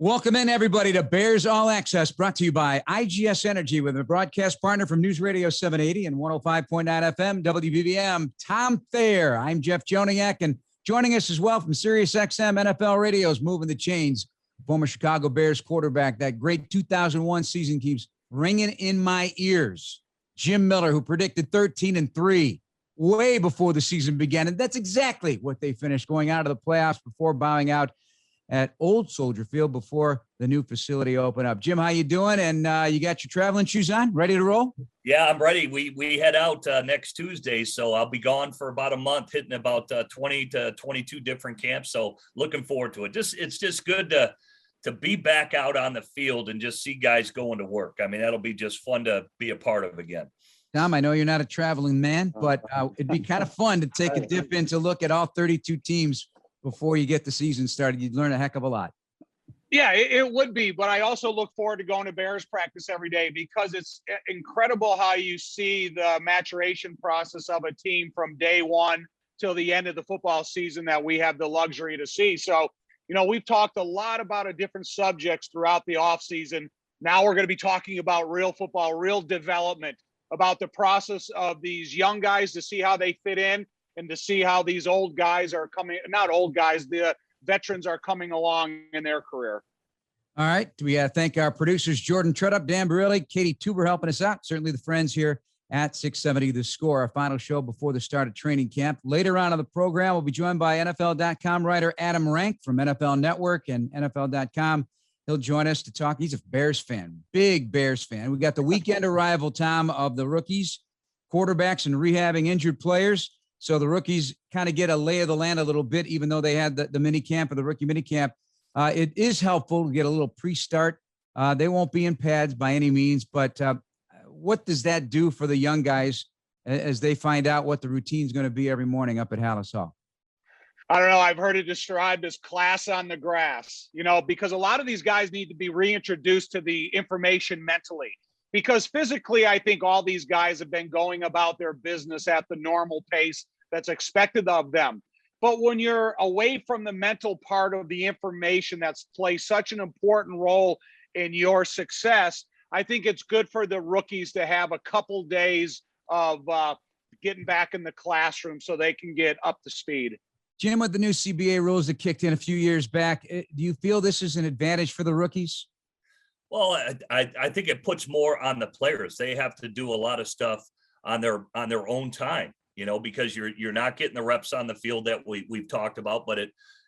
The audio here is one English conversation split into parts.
Welcome in, everybody, to Bears All Access, brought to you by IGS Energy with a broadcast partner from News Radio 780 and 105.9 FM, WBBM, Tom Thayer. I'm Jeff Joniak, and joining us as well from SiriusXM NFL Radio's Moving the Chains, former Chicago Bears quarterback. That great 2001 season keeps ringing in my ears. Jim Miller, who predicted 13-3 way before the season began, and that's exactly what they finished, going out of the playoffs before bowing out at Old Soldier Field before the new facility opened up. Jim, how you doing? And you got your traveling shoes on, ready to roll? Yeah, I'm ready. We head out next Tuesday, so I'll be gone for about a month, hitting about 20 to 22 different camps. So looking forward to it. It's just good to be back out on the field and just see guys going to work. I mean, that'll be just fun to be a part of again. Tom, I know you're not a traveling man, but it'd be kind of fun to take a dip in to look at all 32 teams before you get the season started. You'd learn a heck of a lot. Yeah, it would be. But I also look forward to going to Bears practice every day, because it's incredible how you see the maturation process of a team from day one till the end of the football season that we have the luxury to see. So, we've talked a lot about different subjects throughout the offseason. Now we're going to be talking about real football, real development, about the process of these young guys to see how they fit in, and to see how these old guys are coming, not old guys, the veterans are coming along in their career. All right. We got to thank our producers, Jordan Tredup, Dan Barilli, Katie Tuber helping us out. Certainly the friends here at 670 The Score, our final show before the start of training camp. Later on in the program, we'll be joined by NFL.com writer Adam Rank from NFL Network and NFL.com. He'll join us to talk. He's a Bears fan, big Bears fan. We got the weekend arrival, Tom, of the rookies, quarterbacks, and rehabbing injured players. So the rookies kind of get a lay of the land a little bit, even though they had the mini camp or the rookie mini camp. It is helpful to get a little pre-start. They won't be in pads by any means, but what does that do for the young guys as they find out what the routine is going to be every morning up at Hallis Hall? I don't know. I've heard it described as class on the grass, because a lot of these guys need to be reintroduced to the information mentally. Because physically, I think all these guys have been going about their business at the normal pace that's expected of them. But when you're away from the mental part of the information that's plays such an important role in your success, I think it's good for the rookies to have a couple days of getting back in the classroom so they can get up to speed. Jim, with the new CBA rules that kicked in a few years back, do you feel this is an advantage for the rookies? Well, I think it puts more on the players. They have to do a lot of stuff on their own time, because you're not getting the reps on the field that we've talked about. But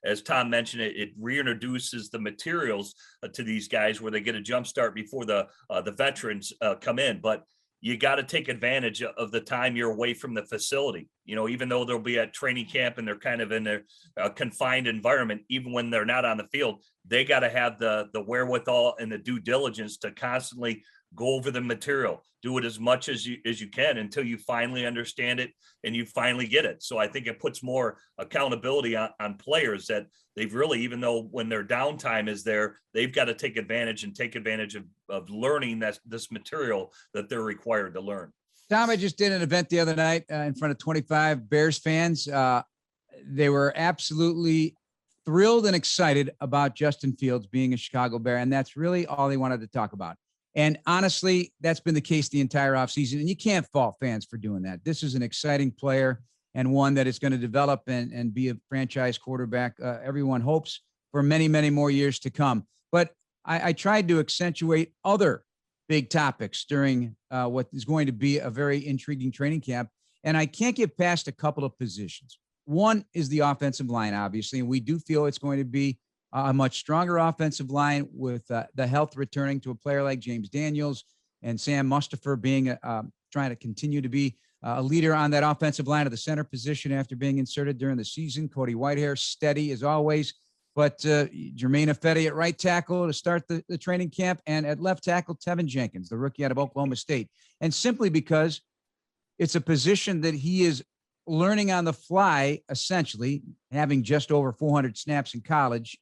as Tom mentioned, it reintroduces the materials to these guys where they get a jump start before the veterans come in. But you got to take advantage of the time you're away from the facility. Even though they'll be at training camp and they're kind of in their confined environment, even when they're not on the field, they got to have the wherewithal and the due diligence to constantly go over the material, do it as much as you can until you finally understand it and you finally get it. So I think it puts more accountability on players that they've really, even though when their downtime is there, they've got to take advantage of learning this material that they're required to learn. Tom, I just did an event the other night in front of 25 Bears fans. They were absolutely thrilled and excited about Justin Fields being a Chicago Bear, and that's really all they wanted to talk about. And honestly, that's been the case the entire offseason, and you can't fault fans for doing that. This is an exciting player and one that is going to develop and be a franchise quarterback. Everyone hopes for many, many more years to come. But I tried to accentuate other big topics during what is going to be a very intriguing training camp, and I can't get past a couple of positions. One is the offensive line, obviously, and we do feel it's going to be a much stronger offensive line with the health returning to a player like James Daniels and Sam Mustipher being trying to continue to be a leader on that offensive line of the center position after being inserted during the season. Cody Whitehair, steady as always, but Jermaine Ifedi at right tackle to start the training camp, and at left tackle, Tevin Jenkins, the rookie out of Oklahoma State. And simply because it's a position that he is learning on the fly, essentially, having just over 400 snaps in college,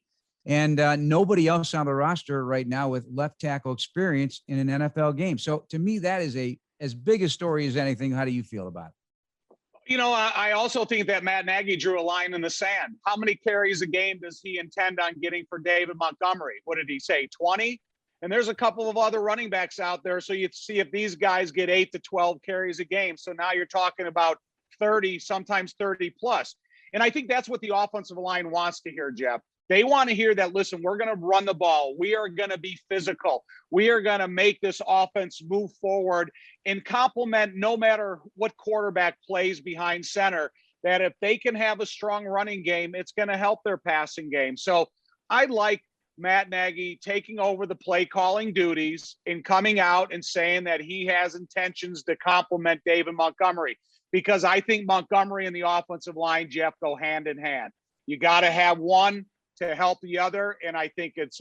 and nobody else on the roster right now with left tackle experience in an NFL game. So to me, that is as big a story as anything. How do you feel about it? I also think that Matt Nagy drew a line in the sand. How many carries a game does he intend on getting for David Montgomery? What did he say, 20? And there's a couple of other running backs out there. So you see if these guys get 8 to 12 carries a game. So now you're talking about 30, sometimes 30 plus. And I think that's what the offensive line wants to hear, Jeff. They want to hear that, listen, we're going to run the ball. We are going to be physical. We are going to make this offense move forward and complement no matter what quarterback plays behind center, that if they can have a strong running game, it's going to help their passing game. So I like Matt Nagy taking over the play calling duties and coming out and saying that he has intentions to complement David Montgomery, because I think Montgomery and the offensive line, Jeff, go hand in hand. You got to have one to help the other. And I think it's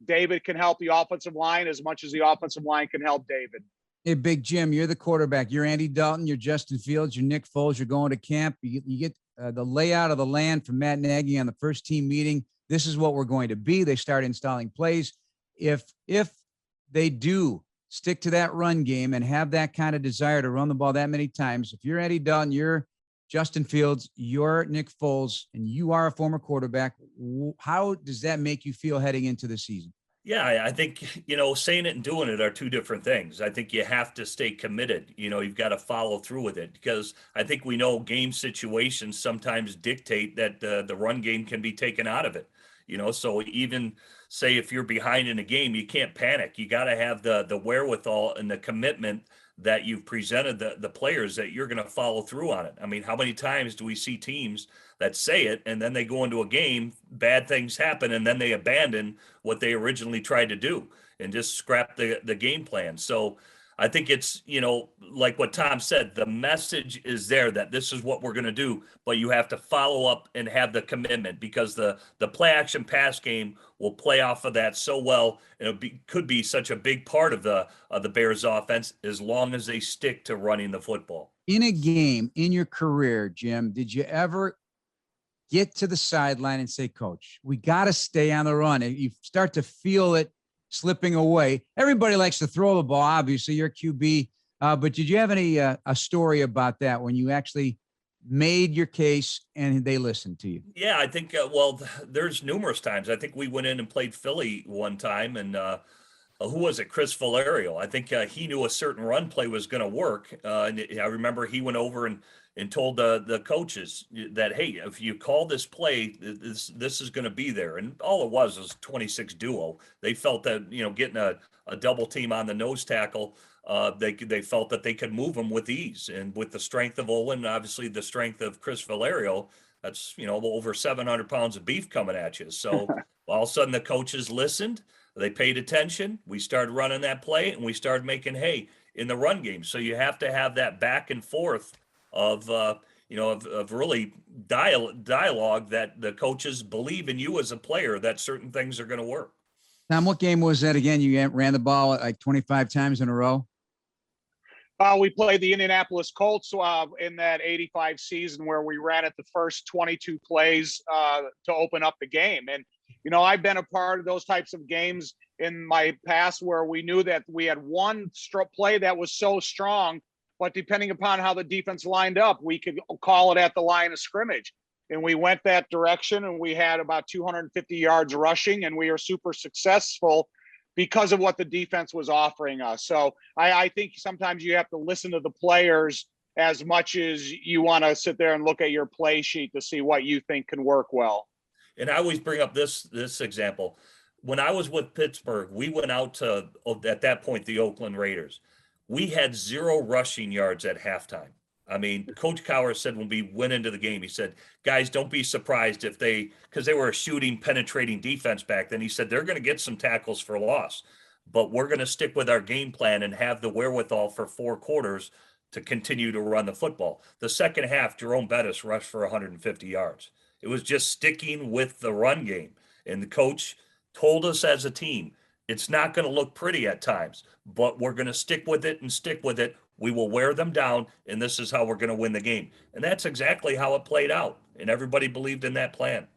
David can help the offensive line as much as the offensive line can help David. Hey, Big Jim, you're the quarterback. You're Andy Dalton. You're Justin Fields. You're Nick Foles. You're going to camp. You get the layout of the land from Matt Nagy on the first team meeting. This is what we're going to be. They start installing plays. If they do stick to that run game and have that kind of desire to run the ball that many times, if you're Andy Dalton, you're Justin Fields, you're Nick Foles, and you are a former quarterback, how does that make you feel heading into the season? Yeah, I think, saying it and doing it are two different things. I think you have to stay committed. You've got to follow through with it, because I think we know game situations sometimes dictate that the run game can be taken out of it. So even say if you're behind in a game, you can't panic. You got to have the wherewithal and the commitment that you've presented the players that you're going to follow through on it. I mean, how many times do we see teams that say it and then they go into a game, bad things happen, and then they abandon what they originally tried to do and just scrap the game plan? So I think it's, like what Tom said, the message is there that this is what we're going to do, but you have to follow up and have the commitment, because the play action pass game will play off of that so well, and could be such a big part of the Bears offense as long as they stick to running the football. In a game, in your career, Jim, did you ever get to the sideline and say, Coach, we got to stay on the run? And you start to feel it slipping away. Everybody likes to throw the ball. Obviously, you're QB. But did you have any a story about that when you actually made your case and they listened to you? Yeah, I think, there's numerous times. I think we went in and played Philly one time, and who was it? Chris Valerio. I think he knew a certain run play was going to work. And I remember he went over and told the coaches that, hey, if you call this play, this is going to be there. And all it was 26 duo. They felt that, getting a double team on the nose tackle, they felt that they could move them with ease. And with the strength of Olin, obviously the strength of Chris Valerio, that's, over 700 pounds of beef coming at you. So all of a sudden the coaches listened, they paid attention. We started running that play and we started making hay in the run game. So you have to have that back and forth of really dialogue that the coaches believe in you as a player, that certain things are going to work. Tom, what game was that again? You ran the ball like 25 times in a row? We played the Indianapolis Colts in that 85 season, where we ran it the first 22 plays to open up the game. And, I've been a part of those types of games in my past where we knew that we had one play that was so strong, but depending upon how the defense lined up, we could call it at the line of scrimmage. And we went that direction, and we had about 250 yards rushing, and we were super successful because of what the defense was offering us. So I think sometimes you have to listen to the players as much as you want to sit there and look at your play sheet to see what you think can work well. And I always bring up this example. When I was with Pittsburgh, we went out to, at that point, the Oakland Raiders. We had 0 rushing yards at halftime. I mean, Coach Cowher said when we went into the game, he said, guys, don't be surprised if because they were a shooting, penetrating defense back then. He said, they're going to get some tackles for loss, but we're going to stick with our game plan and have the wherewithal for 4 quarters to continue to run the football. The second half, Jerome Bettis rushed for 150 yards. It was just sticking with the run game. And the coach told us as a team, it's not going to look pretty at times, but we're going to stick with it and stick with it. We will wear them down, and this is how we're going to win the game. And that's exactly how it played out, and everybody believed in that plan.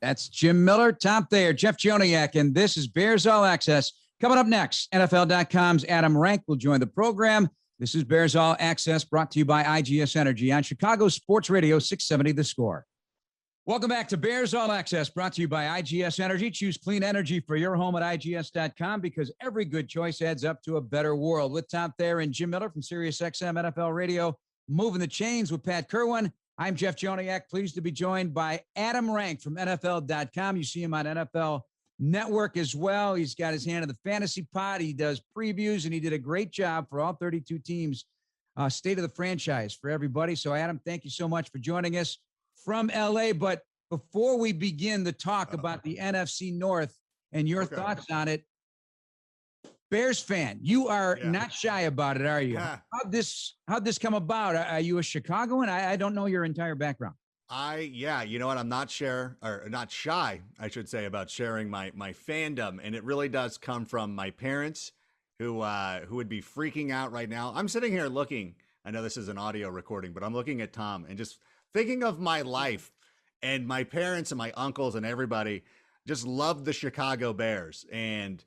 That's Jim Miller, Tom Thayer, Jeff Joniak, and this is Bears All Access. Coming up next, NFL.com's Adam Rank will join the program. This is Bears All Access, brought to you by IGS Energy on Chicago Sports Radio 670 The Score. Welcome back to Bears All Access, brought to you by IGS Energy. Choose clean energy for your home at IGS.com, because every good choice adds up to a better world. With Tom Thayer and Jim Miller from SiriusXM NFL Radio, moving the chains with Pat Kerwin. I'm Jeff Joniak, pleased to be joined by Adam Rank from NFL.com. You see him on NFL Network as well. He's got his hand in the fantasy pot. He does previews, and he did a great job for all 32 teams, state of the franchise for everybody. So, Adam, thank you so much for joining us from LA. But before we begin the talk about the NFC North and your thoughts on it, Bears fan, you are not shy about it, are you? Yeah. How'd this come about? Are you a Chicagoan? I don't know your entire background. You know what? I'm not shy, I should say, about sharing my fandom. And it really does come from my parents who would be freaking out right now. I'm sitting here looking, I know this is an audio recording, but I'm looking at Tom and just thinking of my life, and my parents and my uncles and everybody just loved the Chicago Bears. And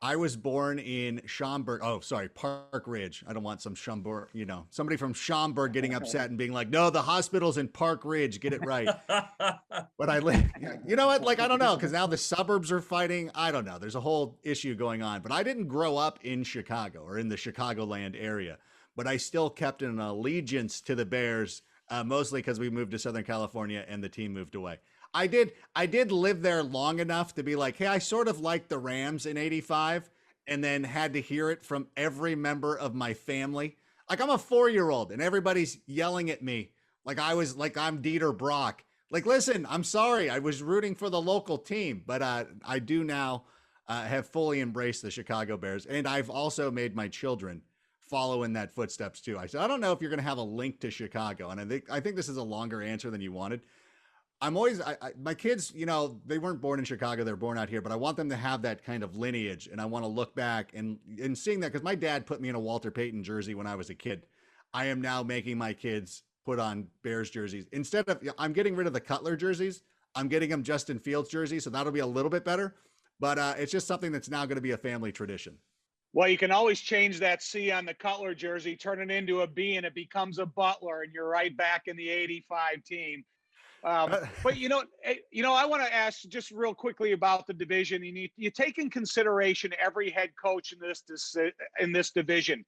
I was born in Schaumburg. Oh, sorry, Park Ridge. I don't want some Schaumburg, somebody from Schaumburg getting upset and being like, no, the hospital's in Park Ridge. Get it right. But I live, you know what? Like, I don't know, because now the suburbs are fighting. I don't know. There's a whole issue going on. But I didn't grow up in Chicago or in the Chicagoland area. But I still kept an allegiance to the Bears, mostly because we moved to Southern California and the team moved away. I did live there long enough to be like, hey, I sort of liked the Rams in '85, and then had to hear it from every member of my family. Like, I'm a 4-year-old and everybody's yelling at me like I'm Dieter Brock. Like, listen, I'm sorry. I was rooting for the local team, but I do now have fully embraced the Chicago Bears. And I've also made my children follow in that footsteps too. I said, I don't know if you're going to have a link to Chicago. And I think this is a longer answer than you wanted. My kids, they weren't born in Chicago, they're born out here, but I want them to have that kind of lineage. And I want to look back and seeing that, because my dad put me in a Walter Payton jersey when I was a kid. I am now making my kids put on Bears jerseys. Instead of, I'm getting rid of the Cutler jerseys. I'm getting them Justin Fields jerseys. So that'll be a little bit better, but it's just something that's now going to be a family tradition. Well, you can always change that C on the Cutler jersey, turn it into a B, and it becomes a Butler, and you're right back in the '85 team. But I want to ask just real quickly about the division. You take in consideration every head coach in this division.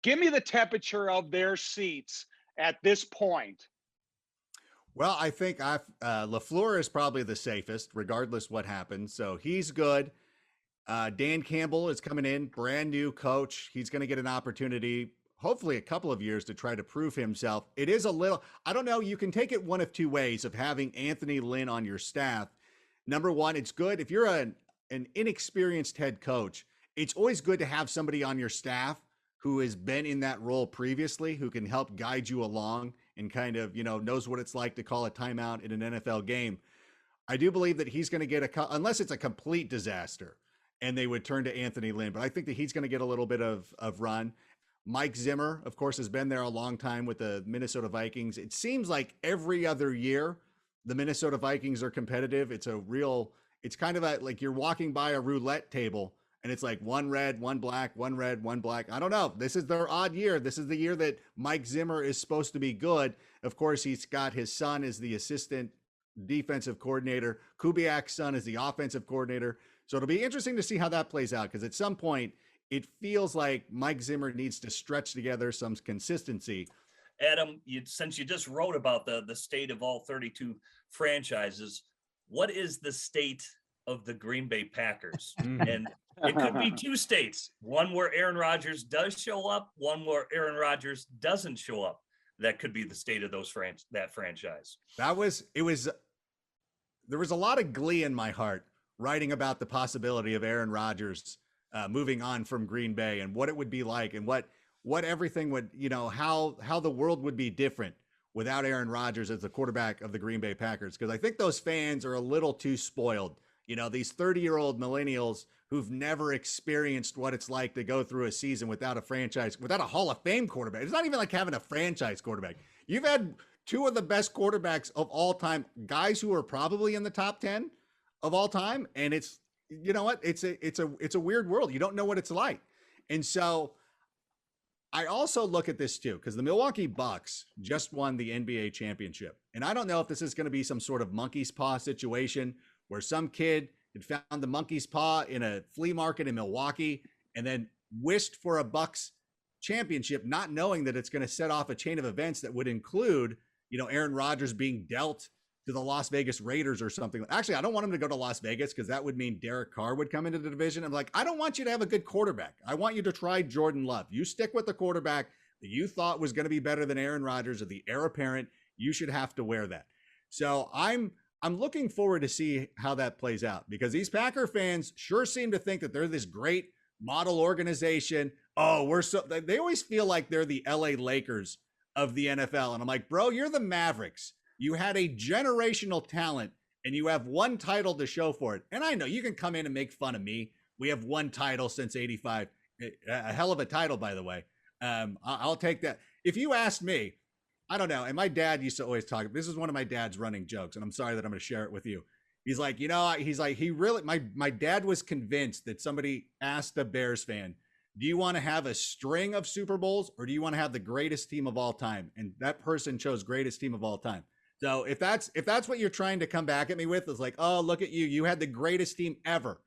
Give me the temperature of their seats at this point. Well, I think LaFleur is probably the safest, regardless what happens. So he's good. Dan Campbell is coming in, brand new coach. He's going to get an opportunity, hopefully a couple of years, to try to prove himself. It is a little, I don't know, you can take it one of two ways of having Anthony Lynn on your staff. Number one, it's good if you're an inexperienced head coach. It's always good to have somebody on your staff who has been in that role previously, who can help guide you along and kind of, knows what it's like to call a timeout in an NFL game. I do believe that he's going to get unless it's a complete disaster and they would turn to Anthony Lynn, but I think that he's going to get a little bit of run. Mike Zimmer, of course, has been there a long time with the Minnesota Vikings. It seems like every other year, the Minnesota Vikings are competitive. It's kind of like you're walking by a roulette table and it's like one red, one black, one red, one black. I don't know. This is their odd year. This is the year that Mike Zimmer is supposed to be good. Of course, he's got his son as the assistant defensive coordinator. Kubiak's son is the offensive coordinator. So it'll be interesting to see how that plays out, because at some point, it feels like Mike Zimmer needs to stretch together some consistency. Adam, since you just wrote about the state of all 32 franchises, what is the state of the Green Bay Packers? And it could be two states, one where Aaron Rodgers does show up, one where Aaron Rodgers doesn't show up. That could be the state of that franchise. There was a lot of glee in my heart writing about the possibility of Aaron Rodgers moving on from Green Bay and what it would be like, and what everything would, how the world would be different without Aaron Rodgers as the quarterback of the Green Bay Packers. Because I think those fans are a little too spoiled. These 30-year-old millennials who've never experienced what it's like to go through a season without a Hall of Fame quarterback. It's not even like having a franchise quarterback. You've had two of the best quarterbacks of all time, guys who are probably in the top 10 of all time. And it's, you know what? It's a weird world. You don't know what it's like. And so I also look at this too, because the Milwaukee Bucks just won the NBA championship. And I don't know if this is going to be some sort of monkey's paw situation where some kid had found the monkey's paw in a flea market in Milwaukee and then wished for a Bucks championship, not knowing that it's going to set off a chain of events that would include, Aaron Rodgers being dealt to the Las Vegas Raiders or something. Actually, I don't want him to go to Las Vegas because that would mean Derek Carr would come into the division. I'm like, I don't want you to have a good quarterback. I want you to try Jordan Love. You stick with the quarterback that you thought was going to be better than Aaron Rodgers, or the heir apparent. You should have to wear that. So I'm looking forward to see how that plays out, because these Packer fans sure seem to think that they're this great model organization. Oh, they always feel like they're the LA Lakers of the NFL. And I'm like, bro, you're the Mavericks. You had a generational talent and you have one title to show for it. And I know you can come in and make fun of me. We have one title since 85. A hell of a title, by the way. I'll take that. If you asked me, I don't know. And my dad used to always talk. This is one of my dad's running jokes, and I'm sorry that I'm going to share it with you. He's like, my dad was convinced that somebody asked a Bears fan, do you want to have a string of Super Bowls or do you want to have the greatest team of all time? And that person chose greatest team of all time. So if that's what you're trying to come back at me with, it's like, oh, look at you. You had the greatest team ever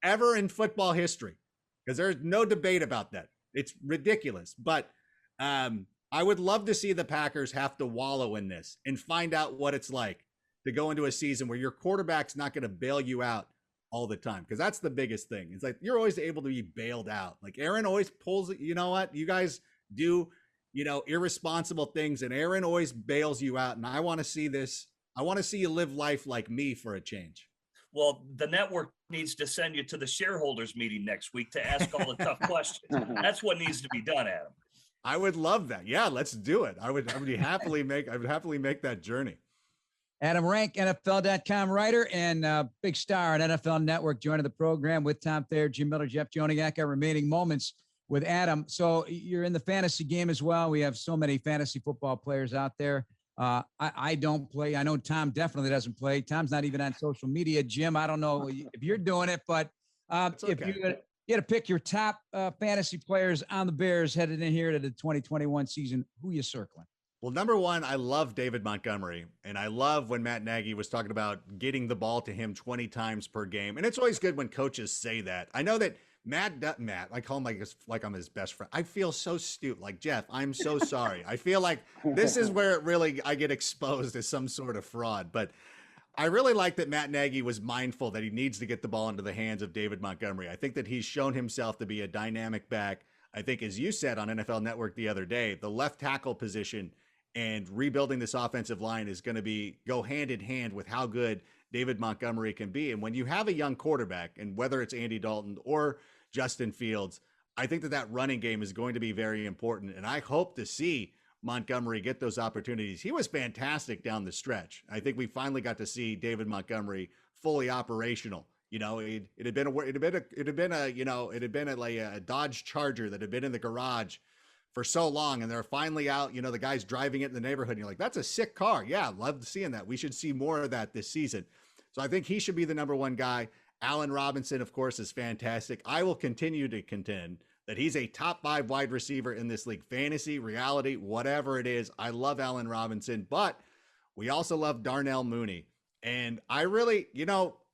in football history, because there's no debate about that. It's ridiculous. But I would love to see the Packers have to wallow in this and find out what it's like to go into a season where your quarterback's not going to bail you out all the time. Because that's the biggest thing. It's like you're always able to be bailed out. Like Aaron always pulls it. You know what? You guys do, irresponsible things, and Aaron always bails you out. And I want to see this. I want to see you live life like me for a change. Well, the network needs to send you to the shareholders meeting next week to ask all the tough questions. That's what needs to be done, Adam. I would love that. Yeah, let's do it. I would happily make that journey. Adam Rank, NFL.com writer and big star on NFL Network, joining the program with Tom Thayer, Jim Miller, Jeff Joniak. Our remaining moments with Adam. So you're in the fantasy game as well. We have so many fantasy football players out there. I don't play. I know Tom definitely doesn't play. Tom's not even on social media. Jim, I don't know if you're doing it, but if you had to pick your top fantasy players on the Bears headed in here to the 2021 season, who you circling? Well, number one, I love David Montgomery, and I love when Matt Nagy was talking about getting the ball to him 20 times per game. And it's always good when coaches say that. I know that Matt, I call him like I'm his best friend. I feel so stupid. Like, Jeff, I'm so sorry. I feel like this is where I get exposed as some sort of fraud. But I really like that Matt Nagy was mindful that he needs to get the ball into the hands of David Montgomery. I think that he's shown himself to be a dynamic back. I think, as you said on NFL Network the other day, the left tackle position and rebuilding this offensive line is going to go hand in hand with how good David Montgomery can be. And when you have a young quarterback, and whether it's Andy Dalton or Justin Fields, I think that running game is going to be very important. And I hope to see Montgomery get those opportunities. He was fantastic down the stretch. I think we finally got to see David Montgomery fully operational. It had been a Dodge Charger that had been in the garage for so long, and they're finally out. The guy's driving it in the neighborhood, and you're like, that's a sick car. Yeah, love seeing that. We should see more of that this season. So I think he should be the number one guy. Allen Robinson, of course, is fantastic. I will continue to contend that he's a top 5 wide receiver in this league. Fantasy, reality, whatever it is. I love Allen Robinson, but we also love Darnell Mooney. And I really,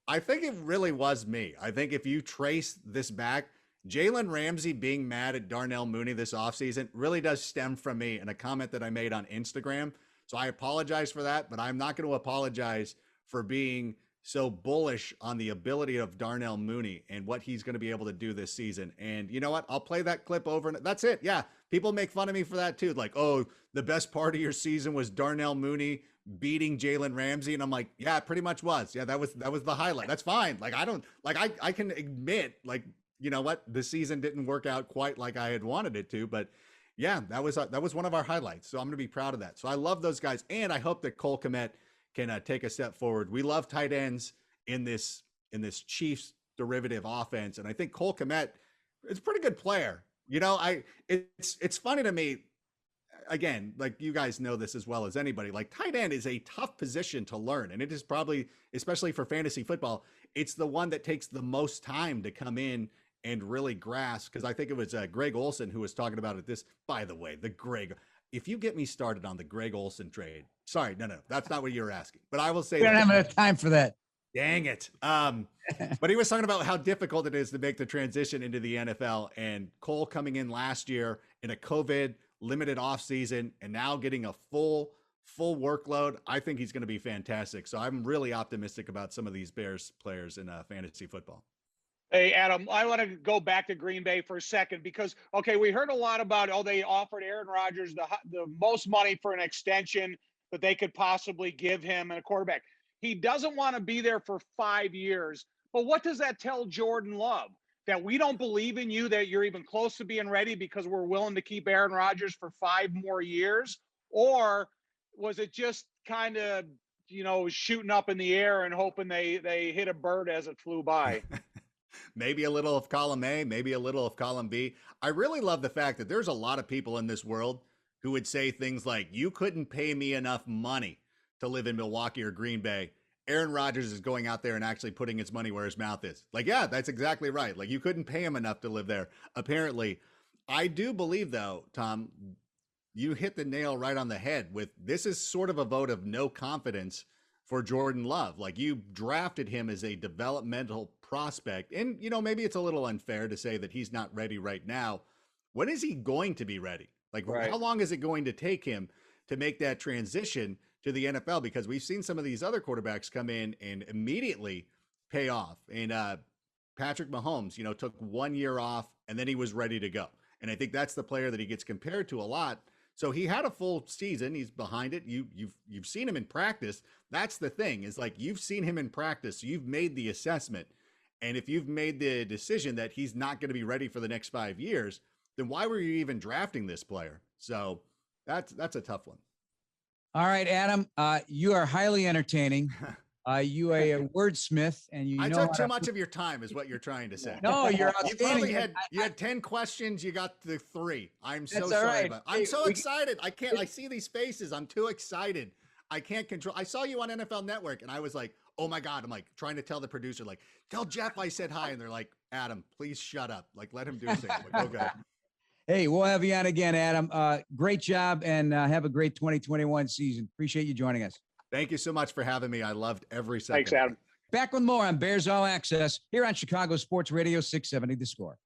I think it really was me. I think if you trace this back, Jalen Ramsey being mad at Darnell Mooney this offseason really does stem from me and a comment that I made on Instagram. So I apologize for that, but I'm not going to apologize for being so bullish on the ability of Darnell Mooney and what he's going to be able to do this season. And you know what? I'll play that clip over, and that's it. Yeah, people make fun of me for that too. Like, oh, the best part of your season was Darnell Mooney beating Jalen Ramsey. And I'm like, yeah, it pretty much was. Yeah, that was the highlight. That's fine. Like, I can admit, like, you know what? The season didn't work out quite like I had wanted it to, but yeah, that was one of our highlights. So I'm going to be proud of that. So I love those guys. And I hope that Cole Kmet can take a step forward. We love tight ends in this Chiefs derivative offense. And I think Cole Kmet is a pretty good player. It's funny to me, again, like you guys know this as well as anybody, like tight end is a tough position to learn. And it is probably, especially for fantasy football, it's the one that takes the most time to come in and really grasp, because I think it was Greg Olson who was talking about it. This, by the way, if you get me started on the Greg Olson trade, sorry, no, that's not what you were asking, but I will say We don't have enough time for that. Dang it. But he was talking about how difficult it is to make the transition into the NFL, and Cole coming in last year in a COVID limited offseason and now getting a full workload. I think he's going to be fantastic. So I'm really optimistic about some of these Bears players in fantasy football. Hey, Adam, I want to go back to Green Bay for a second because, okay, we heard a lot about, they offered Aaron Rodgers the most money for an extension that they could possibly give him and a quarterback. He doesn't want to be there for 5 years. But what does that tell Jordan Love? That we don't believe in you, that you're even close to being ready because we're willing to keep Aaron Rodgers for 5 more years? Or was it just kind of, shooting up in the air and hoping they hit a bird as it flew by? Maybe a little of column A, maybe a little of column B. I really love the fact that there's a lot of people in this world who would say things like, you couldn't pay me enough money to live in Milwaukee or Green Bay. Aaron Rodgers is going out there and actually putting his money where his mouth is. Like, yeah, that's exactly right. Like, you couldn't pay him enough to live there. Apparently, I do believe, though, Tom, you hit the nail right on the head with this is sort of a vote of no confidence for Jordan Love. Like, you drafted him as a developmental prospect. And, maybe it's a little unfair to say that he's not ready right now. When is he going to be ready? Like, How long is it going to take him to make that transition to the NFL? Because we've seen some of these other quarterbacks come in and immediately pay off. And Patrick Mahomes, took 1 year off and then he was ready to go. And I think that's the player that he gets compared to a lot. So he had a full season. He's behind it. You've seen him in practice. That's the thing, is like, you've seen him in practice. So you've made the assessment. And if you've made the decision that he's not going to be ready for the next 5 years, then why were you even drafting this player? So that's a tough one. All right, Adam, you are highly entertaining. You are a wordsmith, and I took too much of your time, is what you're trying to say. No, you're outstanding. You had 10 questions. You got the 3. I'm so That's sorry. all right. I'm so excited. I see these faces. I'm too excited. I can't control. I saw you on NFL Network and I was like, oh my God. I'm like trying to tell the producer, like, tell Jeff I said hi. And they're like, Adam, please shut up. Like, let him do his thing. I'm like, okay. Hey, we'll have you on again, Adam. Great job, and have a great 2021 season. Appreciate you joining us. Thank you so much for having me. I loved every second. Thanks, Adam. Back with more on Bears All Access here on Chicago Sports Radio 670 The Score.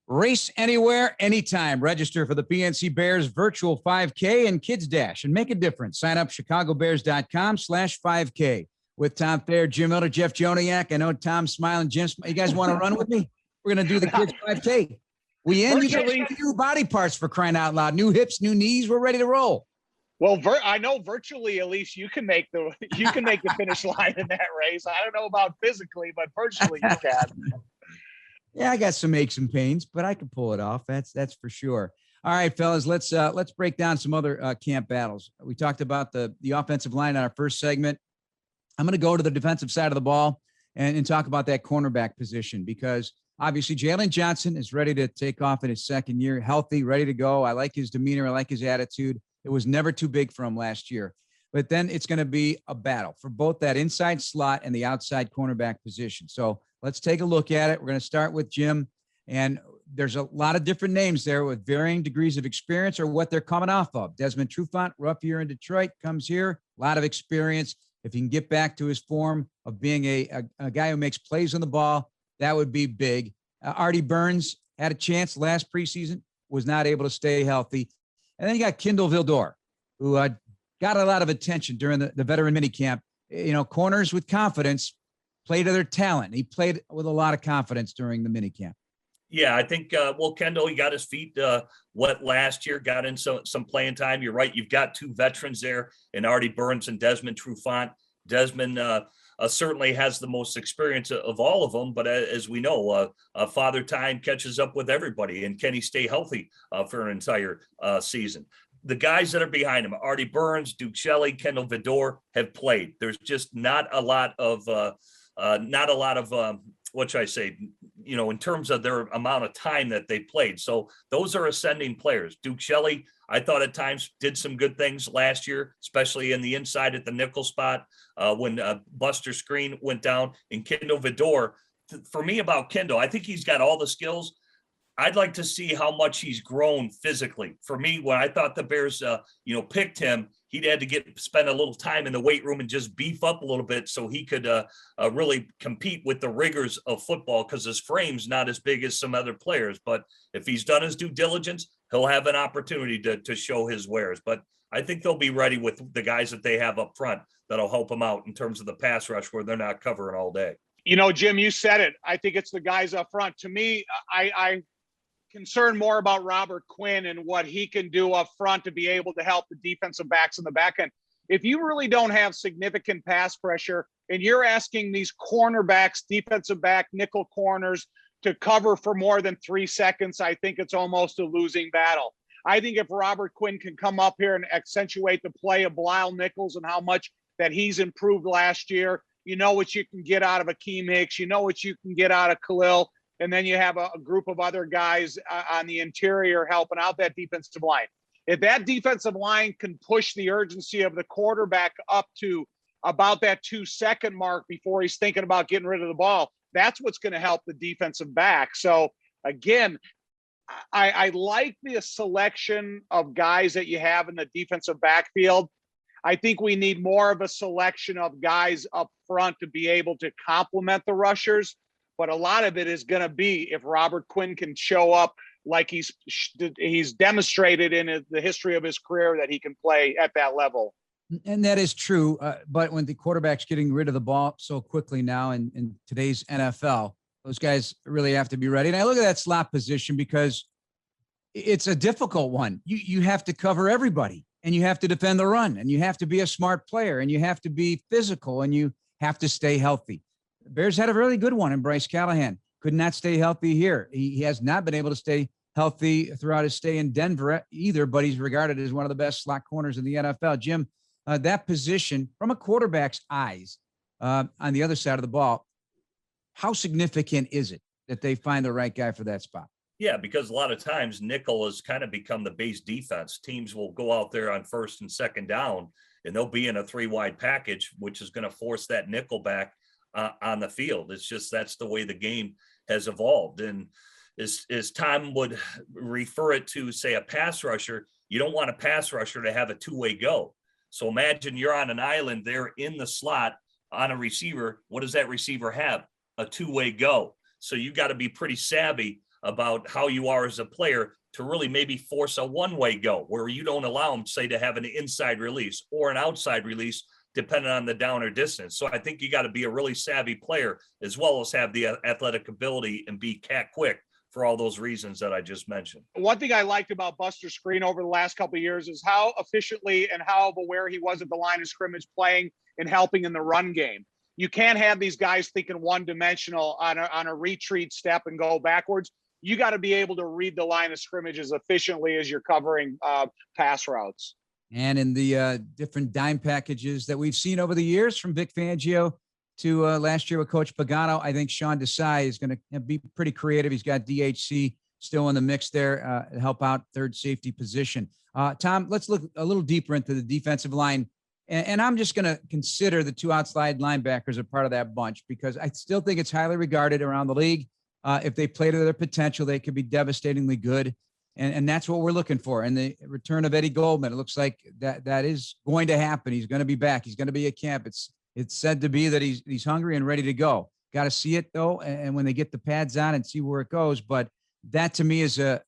Race anywhere, anytime. Register for the PNC Bears Virtual 5K and Kids Dash and make a difference. Sign up chicagobears.com/5K with Tom Thayer, Jim Miller, Jeff Joniak. I know Tom's smiling. Jim, you guys want to run with me? We're going to do the Kids 5K. We in. You got new body parts, for crying out loud. New hips, new knees. We're ready to roll. Well, I know virtually, at least you can make the finish line in that race. I don't know about physically, but virtually you can. Yeah, I got some aches and pains, but I can pull it off. That's for sure. All right, fellas, let's break down some other camp battles. We talked about the offensive line in our first segment. I'm going to go to the defensive side of the ball and talk about that cornerback position, because obviously Jalen Johnson is ready to take off in his second year, healthy, ready to go. I like his demeanor. I like his attitude. It was never too big for him last year. But then it's going to be a battle for both that inside slot and the outside cornerback position. So let's take a look at it. We're going to start with Jim. And there's a lot of different names there with varying degrees of experience or what they're coming off of. Desmond Truffant, rough year in Detroit, comes here, a lot of experience. If he can get back to his form of being a guy who makes plays on the ball, that would be big. Artie Burns had a chance last preseason, was not able to stay healthy. And then you got Kendall Vildor, who got a lot of attention during the veteran minicamp. Corners with confidence play to their talent. He played with a lot of confidence during the minicamp. Yeah, I think, Kendall, he got his feet wet last year, got in some playing time. You're right. You've got two veterans there in Artie Burns and Desmond Truffant. Desmond certainly has the most experience of all of them. But as we know, Father Time catches up with everybody. And can he stay healthy for an entire season? The guys that are behind him, Artie Burns, Duke Shelley, Kendall Vildor, have played. There's just not a lot of what should I say, in terms of their amount of time that they played. So those are ascending players. Duke Shelley, I thought at times did some good things last year, especially in the inside at the nickel spot when Buster Screen went down. And Kendall Vildor for me about Kendall, I think he's got all the skills. I'd like to see how much he's grown physically. For me, when I thought the Bears, picked him, he'd had to spend a little time in the weight room and just beef up a little bit so he could really compete with the rigors of football, because his frame's not as big as some other players. But if he's done his due diligence, he'll have an opportunity to show his wares. But I think they'll be ready with the guys that they have up front that'll help them out in terms of the pass rush where they're not covering all day. Jim, you said it. I think it's the guys up front. To me, I concerned more about Robert Quinn and what he can do up front to be able to help the defensive backs in the back end. If you really don't have significant pass pressure and you're asking these cornerbacks, defensive back, nickel corners to cover for more than 3 seconds, I think it's almost a losing battle. I think if Robert Quinn can come up here and accentuate the play of Blyle Nichols and how much that he's improved last year, you know what you can get out of Akeem Hicks, you know what you can get out of Khalil. And then you have a group of other guys on the interior helping out that defensive line. If that defensive line can push the urgency of the quarterback up to about that 2-second mark before he's thinking about getting rid of the ball, that's what's going to help the defensive back. So, again, I like the selection of guys that you have in the defensive backfield. I think we need more of a selection of guys up front to be able to complement the rushers. But a lot of it is going to be if Robert Quinn can show up like he's demonstrated in the history of his career that he can play at that level. And that is true. But when the quarterback's getting rid of the ball so quickly now in today's NFL, those guys really have to be ready. And I look at that slot position because it's a difficult one. You have to cover everybody, and you have to defend the run, and you have to be a smart player, and you have to be physical, and you have to stay healthy. The Bears had a really good one in Bryce Callahan. Could not stay healthy here. He has not been able to stay healthy throughout his stay in Denver either, but he's regarded as one of the best slot corners in the NFL. Jim, that position from a quarterback's eyes on the other side of the ball, how significant is it that they find the right guy for that spot? Yeah, because a lot of times nickel has kind of become the base defense. Teams will go out there on 1st and 2nd down, and they'll be in a 3-wide package, which is going to force that nickel back on the field. It's just that's the way the game has evolved. And as Tom would refer it to, say, a pass rusher, you don't want a pass rusher to have a 2-way go. So imagine you're on an island there in the slot on a receiver. What does that receiver have? A 2-way go. So you got to be pretty savvy about how you are as a player to really maybe force a 1-way go where you don't allow him, say, to have an inside release or an outside release, depending on the down or distance. So I think you got to be a really savvy player as well as have the athletic ability and be cat quick for all those reasons that I just mentioned. One thing I liked about Buster Skrine over the last couple of years is how efficiently and how aware he was at the line of scrimmage, playing and helping in the run game. You can't have these guys thinking one-dimensional on a retreat step and go backwards. You got to be able to read the line of scrimmage as efficiently as you're covering pass routes. And in the different dime packages that we've seen over the years, from Vic Fangio to last year with Coach Pagano, I think Sean Desai is going to be pretty creative. He's got DHC still in the mix there to help out third safety position. Tom, let's look a little deeper into the defensive line. And I'm just going to consider the 2 outside linebackers a part of that bunch because I still think it's highly regarded around the league. If they play to their potential, they could be devastatingly good. And that's what we're looking for. And the return of Eddie Goldman, it looks like that is going to happen. He's going to be back. He's going to be at camp. It's said to be that he's hungry and ready to go. Got to see it though, and when they get the pads on and see where it goes. But that to me is a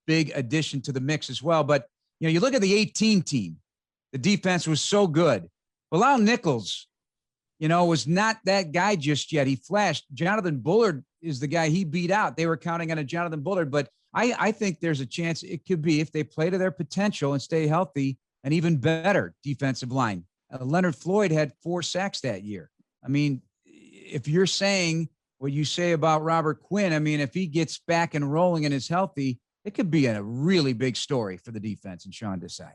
big addition to the mix as well. But you look at the 18 team, the defense was so good. Bilal Nichols, was not that guy just yet. He flashed. Jonathan Bullard is the guy he beat out. They were counting on a Jonathan Bullard, but I think there's a chance it could be, if they play to their potential and stay healthy, an even better defensive line. Leonard Floyd had 4 sacks that year. I mean, if you're saying what you say about Robert Quinn, I mean, if he gets back and rolling and is healthy, it could be a really big story for the defense and Sean Desai.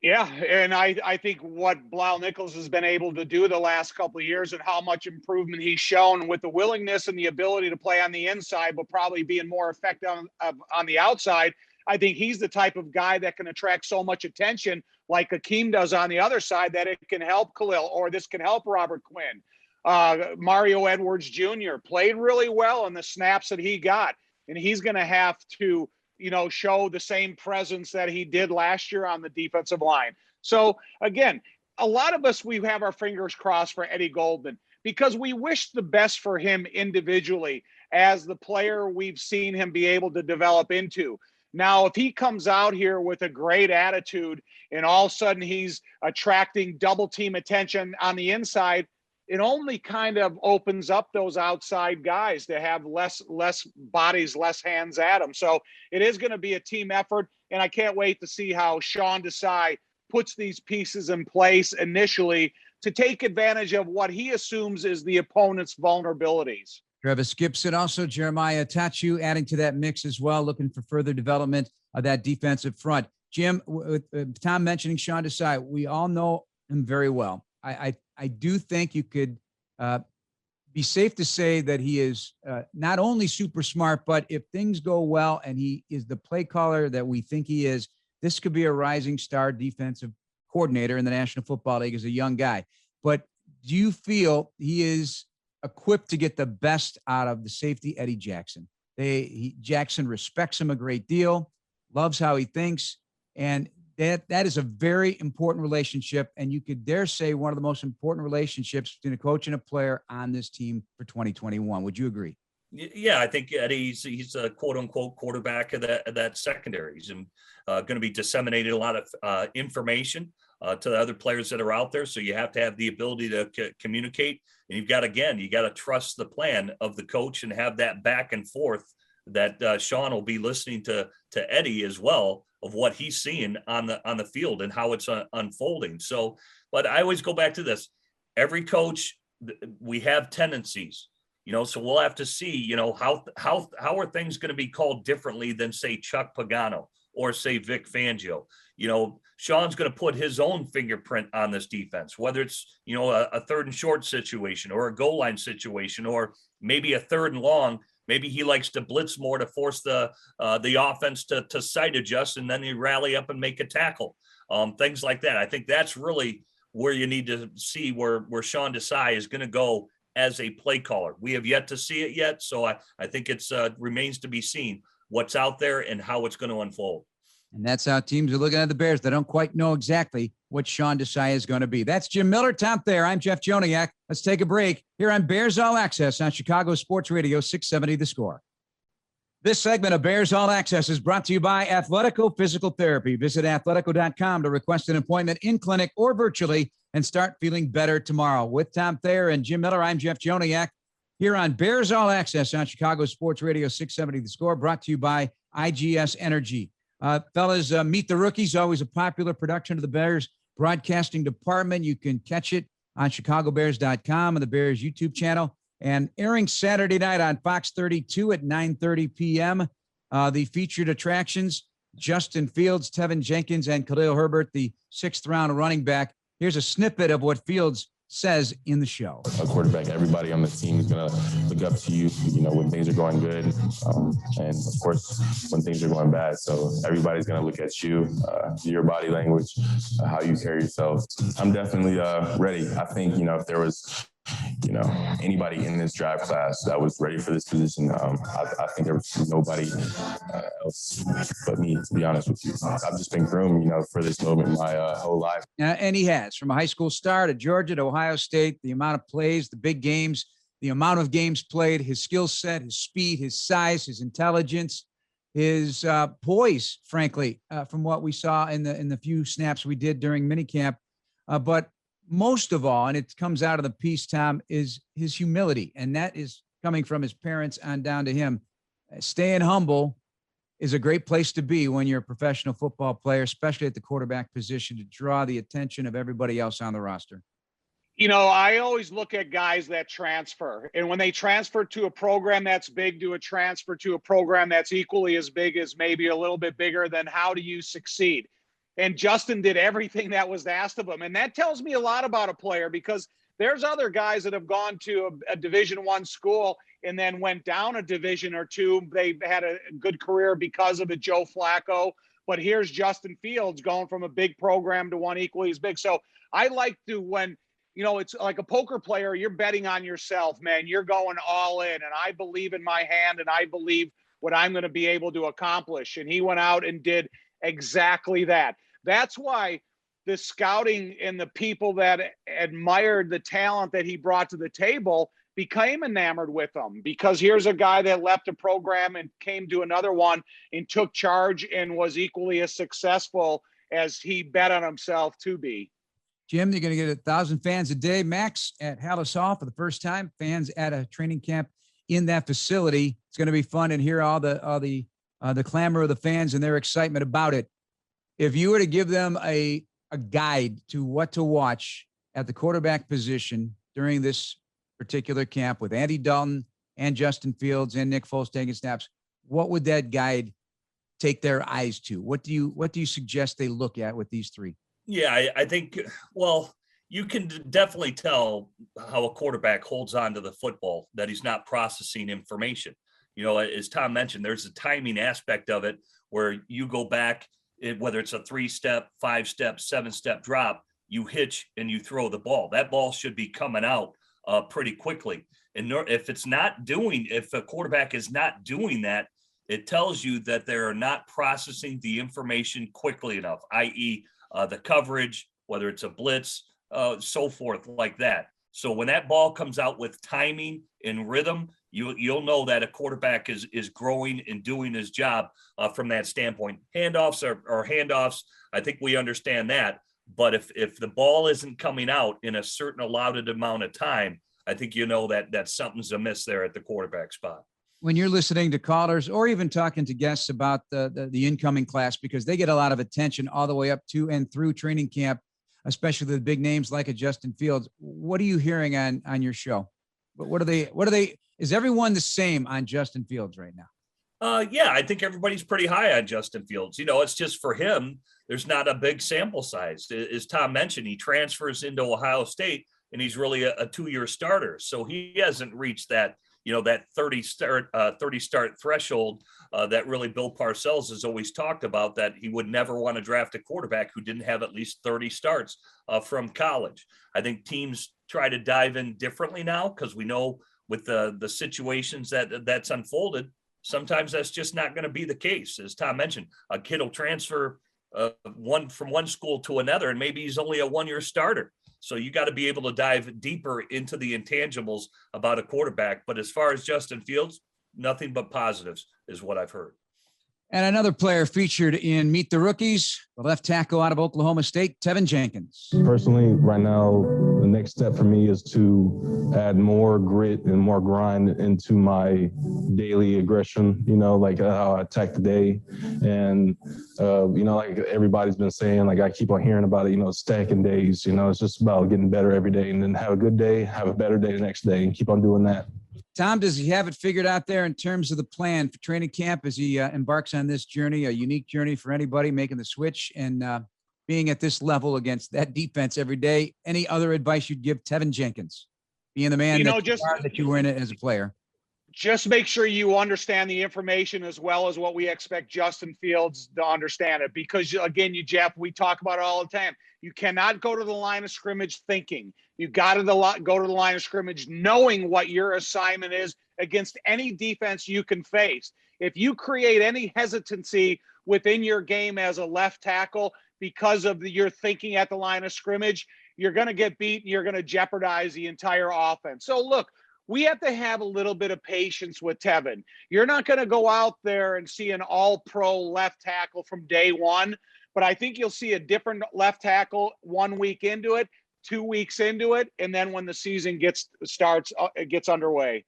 Yeah, and I think what Bilal Nichols has been able to do the last couple of years and how much improvement he's shown with the willingness and the ability to play on the inside, but probably being more effective on the outside. I think he's the type of guy that can attract so much attention like Akeem does on the other side that it can help Khalil or this can help Robert Quinn. Mario Edwards Jr. played really well in the snaps that he got, and he's going to have to, show the same presence that he did last year on the defensive line. So again, a lot of us, we have our fingers crossed for Eddie Goldman because we wish the best for him individually as the player we've seen him be able to develop into. Now, if he comes out here with a great attitude and all of a sudden he's attracting double team attention on the inside, it only kind of opens up those outside guys to have less bodies, less hands at them. So it is going to be a team effort, and I can't wait to see how Sean Desai puts these pieces in place initially to take advantage of what he assumes is the opponent's vulnerabilities. Travis Gibson, also Jeremiah Tachu adding to that mix as well, looking for further development of that defensive front. Jim, with Tom mentioning Sean Desai, we all know him very well. I do think you could be safe to say that he is not only super smart, but if things go well and he is the play caller that we think he is, this could be a rising star defensive coordinator in the National Football League as a young guy. But do you feel he is equipped to get the best out of the safety, Eddie Jackson? Jackson respects him a great deal, loves how he thinks, and that is a very important relationship, and you could dare say one of the most important relationships between a coach and a player on this team for 2021. Would you agree? Yeah, I think Eddie, he's a quote unquote quarterback of that secondary. He's going to be disseminating a lot of information to the other players that are out there. So you have to have the ability to communicate, and you got to trust the plan of the coach and have that back and forth that Sean will be listening to Eddie as well of what he's seeing on the field and how it's unfolding. So, but I always go back to this. Every coach, we have tendencies, so we'll have to see, how are things going to be called differently than say Chuck Pagano or say Vic Fangio. Sean's going to put his own fingerprint on this defense, whether it's, a third and short situation or a goal line situation, or maybe a third and long. Maybe he likes to blitz more to force the offense to sight adjust, and then you rally up and make a tackle. Things like that. I think that's really where you need to see where Sean Desai is going to go as a play caller. We have yet to see it yet, so I think it's remains to be seen what's out there and how it's going to unfold. And that's how teams are looking at the Bears. They don't quite know exactly what Sean Desai is going to be. That's Jim Miller, Tom Thayer. I'm Jeff Joniak. Let's take a break here on Bears All Access on Chicago Sports Radio 670 The Score. This segment of Bears All Access is brought to you by Athletico Physical Therapy. Visit athletico.com to request an appointment in clinic or virtually and start feeling better tomorrow. With Tom Thayer and Jim Miller, I'm Jeff Joniak here on Bears All Access on Chicago Sports Radio 670 The Score, brought to you by IGS Energy. Fellas, Meet the Rookies, always a popular production of the Bears broadcasting department. You can catch it on chicagobears.com and the Bears YouTube channel, and airing Saturday night on Fox 32 at 9:30 p.m. The featured attractions, Justin Fields, Tevin Jenkins, and Khalil Herbert, the 6th round running back. Here's a snippet of what Fields says in the show. A quarterback, everybody on the team is going to look up to you, when things are going good. And of course, when things are going bad. So everybody's going to look at you, your body language, how you carry yourself. I'm definitely ready. I think, if there was, anybody in this draft class that was ready for this position, I think there was nobody else but me, to be honest with you. I've just been groomed, for this moment my whole life. And he has, from a high school star to Georgia to Ohio State, the amount of plays, the big games, the amount of games played, his skill set, his speed, his size, his intelligence, his poise, frankly, from what we saw in the few snaps we did during minicamp. But most of all, and it comes out of the piece, Tom, is his humility. And that is coming from his parents on down to him. Staying humble is a great place to be when you're a professional football player, especially at the quarterback position, to draw the attention of everybody else on the roster. I always look at guys that transfer. And when they transfer to a program that's big to a transfer to a program that's equally as big as maybe a little bit bigger, then how do you succeed? And Justin did everything that was asked of him. And that tells me a lot about a player, because there's other guys that have gone to a Division I school and then went down a division or two. They've had a good career because of it, Joe Flacco. But here's Justin Fields going from a big program to one equally as big. So I like to, when you know, it's like a poker player. You're betting on yourself, man. You're going all in, and I believe in my hand, and I believe what I'm going to be able to accomplish. And he went out and did exactly that. That's why the scouting and the people that admired the talent that he brought to the table became enamored with him, because here's a guy that left a program and came to another one and took charge and was equally as successful as he bet on himself to be. Jim, you're going to get 1,000 fans a day max at Hallis Hall for the first time. Fans at a training camp in that facility. It's going to be fun and hear all the clamor of the fans and their excitement about it. If you were to give them a guide to what to watch at the quarterback position during this particular camp with Andy Dalton and Justin Fields and Nick Foles taking snaps, what would that guide take their eyes to? What do you suggest they look at with these three? Yeah, I think, well, you can definitely tell how a quarterback holds on to the football, that he's not processing information. You know, as Tom mentioned, there's a timing aspect of it where you go back, whether it's a 3-step, 5-step, 7-step drop, you hitch and you throw the ball. That ball should be coming out pretty quickly. And if a quarterback is not doing that, it tells you that they're not processing the information quickly enough, i.e., the coverage, whether it's a blitz, so forth like that. So when that ball comes out with timing and rhythm, you'll know that a quarterback is growing and doing his job from that standpoint. Handoffs are handoffs. I think we understand that. But if the ball isn't coming out in a certain allotted amount of time, I think you know that something's amiss there at the quarterback spot. When you're listening to callers or even talking to guests about the incoming class, because they get a lot of attention all the way up to and through training camp, especially the big names like a Justin Fields, what are you hearing on your show? What are they, is everyone the same on Justin Fields right now? Yeah, I think everybody's pretty high on Justin Fields. You know, it's just for him, there's not a big sample size. As Tom mentioned, he transfers into Ohio State and he's really a 2-year starter. So he hasn't reached that, you know, that 30 start threshold that really Bill Parcells has always talked about, that he would never want to draft a quarterback who didn't have at least 30 starts from college. I think teams try to dive in differently now because we know with the situations that's unfolded, sometimes that's just not going to be the case. As Tom mentioned, a kid will transfer from one school to another, and maybe he's only a 1-year starter. So you got to be able to dive deeper into the intangibles about a quarterback. But as far as Justin Fields, nothing but positives is what I've heard. And another player featured in Meet the Rookies, the left tackle out of Oklahoma State, Tevin Jenkins. Personally, right now, the next step for me is to add more grit and more grind into my daily aggression, you know, like how I attack the day. And, you know, like everybody's been saying, like I keep on hearing about it, you know, stacking days, you know, it's just about getting better every day and then have a good day, have a better day the next day and keep on doing that. Tom, does he have it figured out there in terms of the plan for training camp as he embarks on this journey, a unique journey for anybody making the switch and being at this level against that defense every day? Any other advice you'd give Tevin Jenkins, being the man that you were in it as a player? Just make sure you understand the information as well as what we expect Justin Fields to understand it. Because again, Jeff, we talk about it all the time. You cannot go to the line of scrimmage thinking. You got to go to the line of scrimmage knowing what your assignment is against any defense you can face. If you create any hesitancy within your game as a left tackle because of your thinking at the line of scrimmage, you're going to get beat and you're going to jeopardize the entire offense. So look, we have to have a little bit of patience with Tevin. You're not going to go out there and see an all-pro left tackle from day one, but I think you'll see a different left tackle 1 week into it, 2 weeks into it, and then when the season gets underway.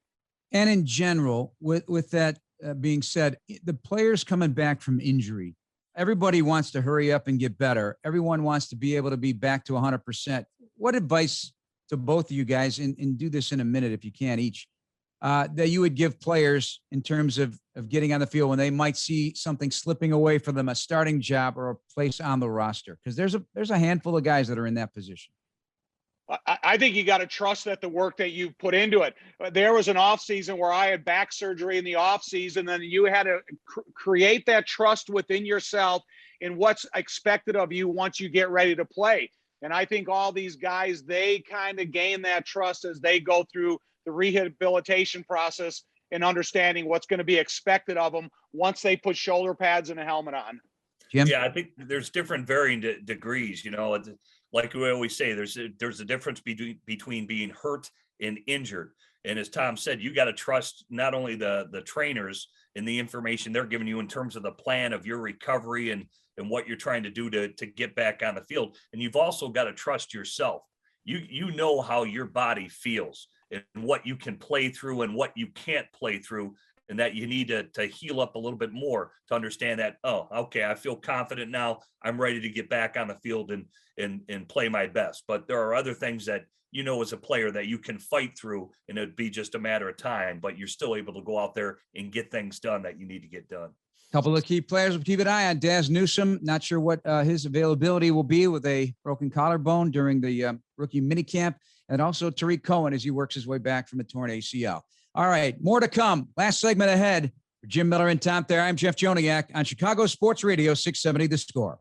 And in general, with that being said, the players coming back from injury, everybody wants to hurry up and get better. Everyone wants to be able to be back to 100%. What advice to both of you guys, and do this in a minute if you can each, that you would give players in terms of getting on the field when they might see something slipping away for them, a starting job or a place on the roster? Because there's a handful of guys that are in that position. I think you got to trust that the work that you've put into it. There was an off season where I had back surgery in the off season, and you had to create that trust within yourself in what's expected of you once you get ready to play. And I think all these guys, they kind of gain that trust as they go through the rehabilitation process and understanding what's going to be expected of them once they put shoulder pads and a helmet on. Jim? Yeah, I think there's different varying degrees. Like we always say, there's a difference between being hurt and injured. And as Tom said, you got to trust not only the trainers and the information they're giving you in terms of the plan of your recovery and what you're trying to do to get back on the field. And you've also got to trust yourself. You know how your body feels and what you can play through and what you can't play through, and that you need to heal up a little bit more to understand that, oh, okay, I feel confident now. I'm ready to get back on the field and play my best. But there are other things that, as a player that you can fight through, and it'd be just a matter of time, but you're still able to go out there and get things done that you need to get done. Couple of key players we'll keep an eye on. Daz Newsome, not sure what his availability will be with a broken collarbone during the rookie minicamp, and also Tariq Cohen as he works his way back from a torn ACL. All right, more to come. Last segment ahead. For Jim Miller and Tom Thayer, I'm Jeff Joniak on Chicago Sports Radio 670 The Score.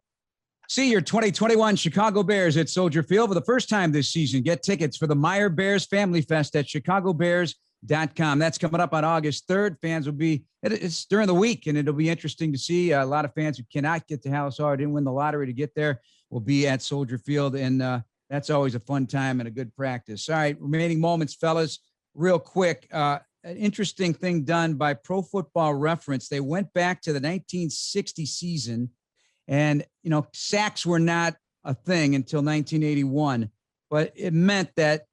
See your 2021 Chicago Bears at Soldier Field for the first time this season. Get tickets for the Meyer Bears Family Fest at chicagobears.com. That's coming up on August 3rd. Fans will be, it's during the week, and it'll be interesting to see. A lot of fans who cannot get to Hallis Hall or didn't win the lottery to get there will be at Soldier Field, and that's always a fun time and a good practice. All right, remaining moments, fellas, real quick. An interesting thing done by Pro Football Reference. They went back to the 1960 season, and, sacks were not a thing until 1981, but it meant that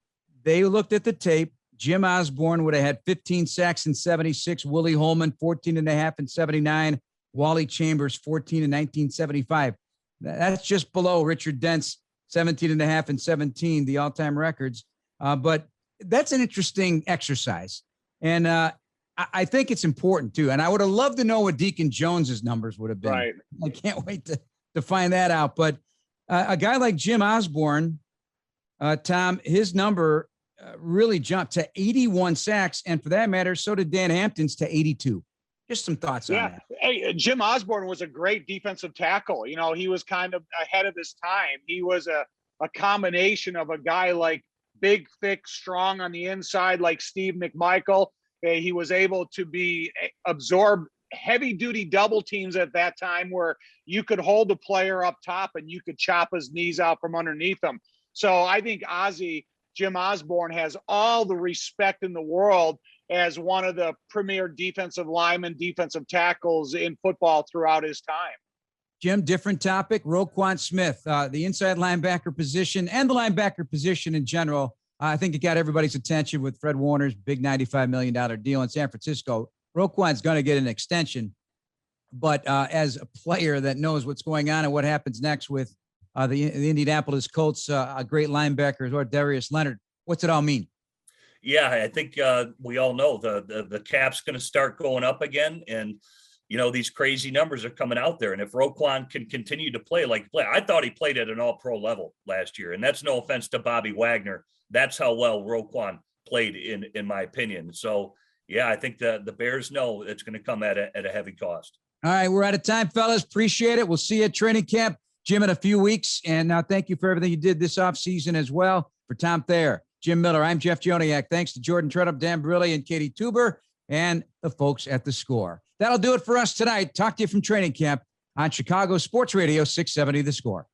they looked at the tape. Jim Osborne would have had 15 sacks in 76, Willie Holman 14 and a half in 79, Wally Chambers 14 in 1975. That's just below Richard Dent's 17 and a half in 17, the all-time records. But that's an interesting exercise. And I think it's important too. And I would have loved to know what Deacon Jones's numbers would have been. Right. I can't wait to find that out. But a guy like Jim Osborne, Tom, his number really jumped to 81 sacks. And for that matter, so did Dan Hampton's to 82. Just some thoughts on that. Hey, Jim Osborne was a great defensive tackle. He was kind of ahead of his time. He was a combination of a guy like big, thick, strong on the inside, like Steve McMichael. He was able to absorb heavy-duty double teams at that time where you could hold the player up top and you could chop his knees out from underneath him. So I think Jim Osborne has all the respect in the world as one of the premier defensive linemen, defensive tackles in football throughout his time. Jim, different topic. Roquan Smith, the inside linebacker position and the linebacker position in general. I think it got everybody's attention with Fred Warner's big $95 million deal in San Francisco. Roquan's going to get an extension, but as a player that knows what's going on and what happens next with the Indianapolis Colts, a great linebacker, or Darius Leonard, what's it all mean? Yeah, I think we all know the cap's going to start going up again, and these crazy numbers are coming out there. And if Roquan can continue to play, I thought he played at an all-pro level last year, and that's no offense to Bobby Wagner. That's how well Roquan played, in my opinion. So, yeah, I think the Bears know it's going to come at a heavy cost. All right, we're out of time, fellas. Appreciate it. We'll see you at training camp, Jim, in a few weeks. And now thank you for everything you did this offseason as well. For Tom Thayer, Jim Miller, I'm Jeff Joniak. Thanks to Jordan Tredup, Dan Brilli, and Katie Tuber, and the folks at The Score. That'll do it for us tonight. Talk to you from training camp on Chicago Sports Radio 670 The Score.